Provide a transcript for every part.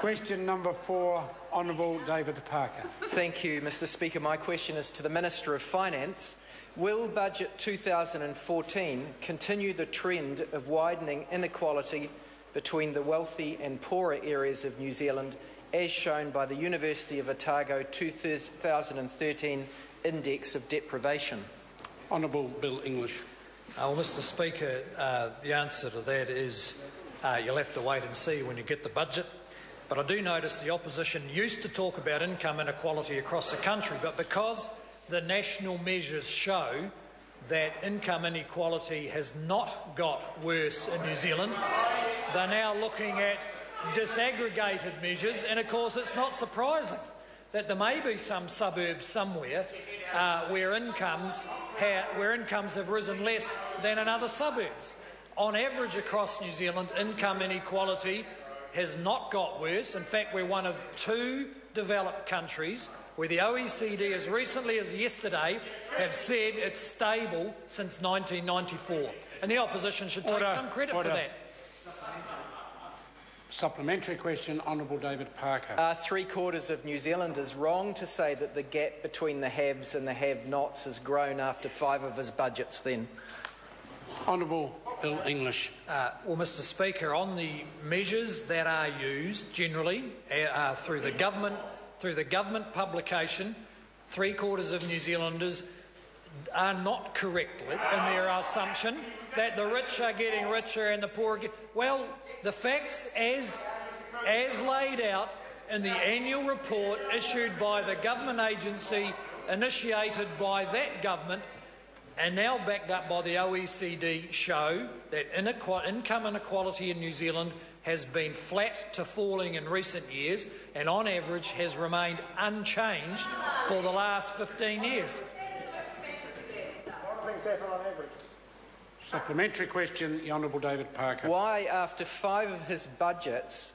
Question number 4, Honourable David Parker. Thank you, Mr Speaker. My question is to the Minister of Finance. Will Budget 2014 continue the trend of widening inequality between the wealthy and poorer areas of New Zealand, as shown by the University of Otago 2013 Index of Deprivation? Honourable Bill English. Well, Mr Speaker, the answer to that is you'll have to wait and see when you get the budget. But I do notice the opposition used to talk about income inequality across the country, but because the national measures show that income inequality has not got worse in New Zealand, they're now looking at disaggregated measures, and of course it's not surprising that there may be some suburbs somewhere where incomes have risen less than in other suburbs. On average across New Zealand, income inequality has not got worse. In fact, we're one of 2 developed countries where the OECD, as recently as yesterday, have said it's stable since 1994. And the opposition should take some credit for that. Supplementary question, Honourable David Parker. 3/4 of New Zealand is wrong to say that the gap between the haves and the have-nots has grown after 5 of his budgets then. Honourable Bill English. Well, Mr Speaker, on the measures that are used generally through the government publication, 3/4 of New Zealanders are not correct in their assumption that the rich are getting richer and the poor are well, the facts as laid out in the annual report issued by the government agency initiated by that government and now backed up by the OECD show that income inequality in New Zealand has been flat to falling in recent years and on average has remained unchanged for the last 15 years. Supplementary question, the Honourable David Parker. Why, after 5 of his budgets,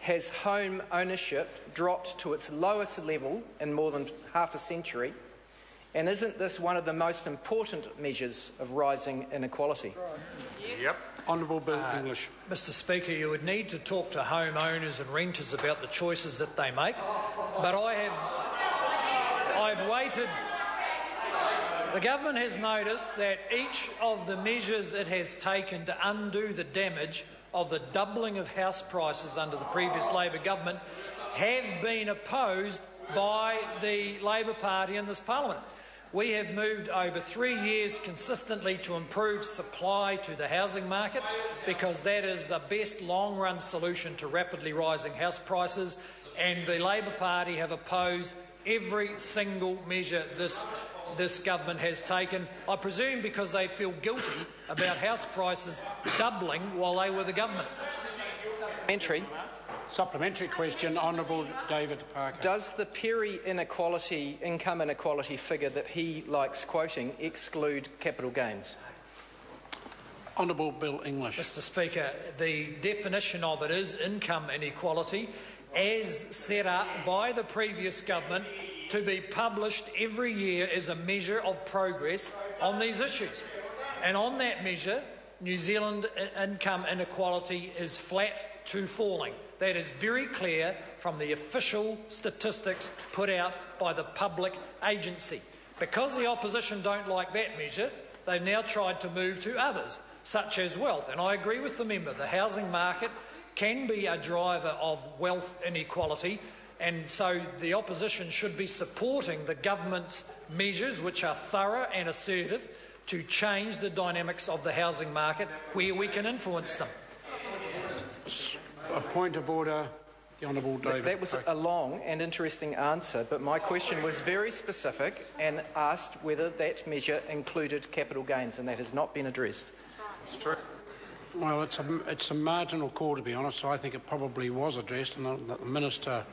has home ownership dropped to its lowest level in more than half a century? And isn't this one of the most important measures of rising inequality? Yep. Honourable Bill English. Mr Speaker, you would need to talk to homeowners and renters about the choices that they make, but I've waited. The government has noticed that each of the measures it has taken to undo the damage of the doubling of house prices under the previous Labor government have been opposed by the Labor Party in this Parliament. We have moved over 3 years consistently to improve supply to the housing market because that is the best long-run solution to rapidly rising house prices, and the Labor Party have opposed every single measure this government has taken, I presume because they feel guilty about house prices doubling while they were the government. Supplementary question, Honourable David Parker. Does the Perry income inequality figure that he likes quoting exclude capital gains? Honourable Bill English. Mr Speaker, the definition of it is income inequality as set up by the previous government to be published every year as a measure of progress on these issues. And on that measure, New Zealand income inequality is flat to falling. That is very clear from the official statistics put out by the public agency. Because the opposition don't like that measure, they've now tried to move to others, such as wealth. And I agree with the member, the housing market can be a driver of wealth inequality, and so the opposition should be supporting the government's measures, which are thorough and assertive, to change the dynamics of the housing market where we can influence them. A point of order, the Honourable David. That was a long and interesting answer, but my question was very specific and asked whether that measure included capital gains, and that has not been addressed. It's true. Well, it's a marginal call, to be honest, so I think it probably was addressed, and the Minister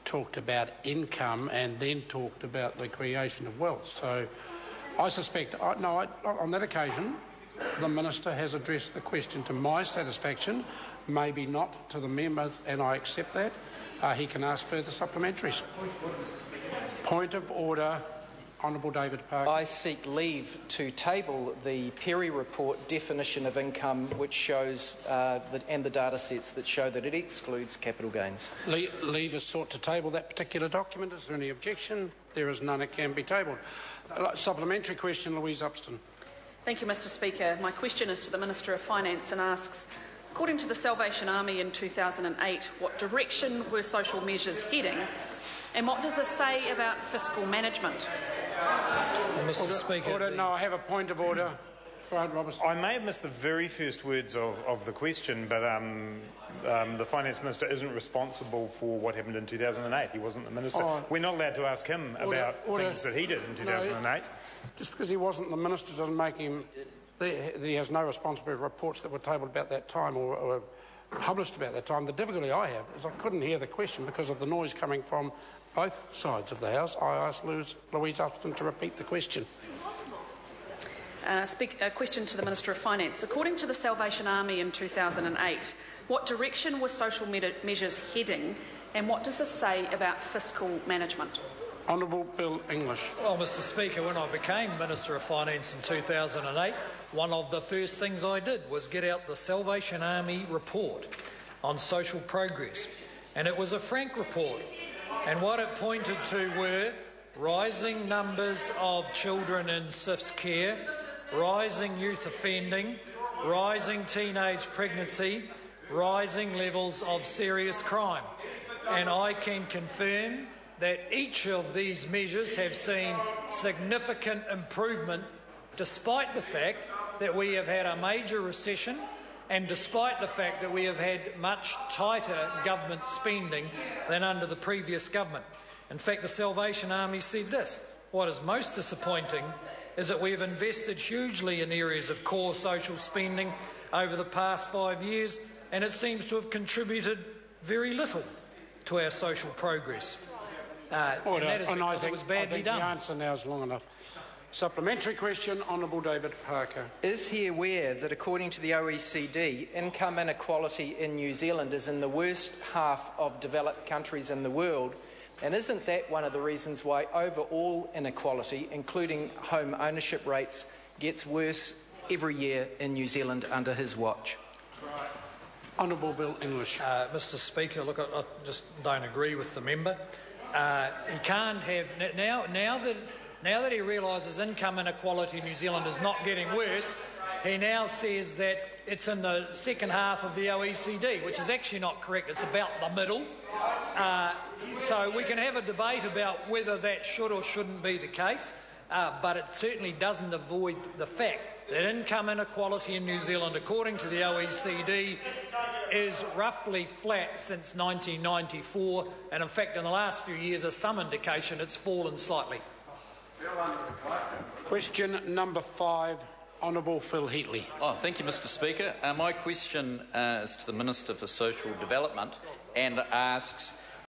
talked about income and then talked about the creation of wealth. So I suspect, on that occasion, the Minister has addressed the question to my satisfaction, maybe not to the member, and I accept that. He can ask further supplementaries. Point of order, Honourable David Parker. I seek leave to table the Perry report definition of income, which shows, and the data sets that show that it excludes capital gains. Leave is sought to table that particular document. Is there any objection? There is none. It can be tabled. Supplementary question, Louise Upston. Thank you, Mr Speaker. My question is to the Minister of Finance and asks, according to the Salvation Army in 2008, what direction were social measures heading, and what does this say about fiscal management? Mr Speaker. Order. No, I have a point of order. Right, Robertson. I may have missed the very first words of the question, but the Finance Minister isn't responsible for what happened in 2008. He wasn't the Minister. We're not allowed to ask him about things that he did in 2008. No, just because he wasn't the Minister doesn't make him... He has no responsibility for reports that were tabled about that time or published about that time. The difficulty I have is I couldn't hear the question because of the noise coming from both sides of the House. I asked Louise Upston to repeat the question. A question to the Minister of Finance. According to the Salvation Army in 2008, what direction were social measures heading, and what does this say about fiscal management? Honourable Bill English. Well, Mr Speaker, when I became Minister of Finance in 2008, one of the first things I did was get out the Salvation Army report on social progress. And it was a frank report. And what it pointed to were rising numbers of children in SIFS care, rising youth offending, rising teenage pregnancy, rising levels of serious crime. And I can confirm that each of these measures have seen significant improvement despite the fact that we have had a major recession and despite the fact that we have had much tighter government spending than under the previous government. In fact, the Salvation Army said this: what is most disappointing is that we have invested hugely in areas of core social spending over the past 5 years, and it seems to have contributed very little to our social progress. Order. And that is because I think, it was badly done. The answer now is long enough. Supplementary question, Honourable David Parker. Is he aware that according to the OECD, income inequality in New Zealand is in the worst half of developed countries in the world? And isn't that one of the reasons why overall inequality, including home ownership rates, gets worse every year in New Zealand under his watch? Honourable Bill English. Mr Speaker, look, I just don't agree with the member. He can't have... Now that he realises income inequality in New Zealand is not getting worse, he now says that it's in the second half of the OECD, which is actually not correct. It's about the middle. So we can have a debate about whether that should or shouldn't be the case, but it certainly doesn't avoid the fact that income inequality in New Zealand, according to the OECD, is roughly flat since 1994, and in fact in the last few years, as some indication, it's fallen slightly. Question number 5, Honourable Phil Heatley. Thank you, Mr Speaker. My question is to the Minister for Social Development and asks,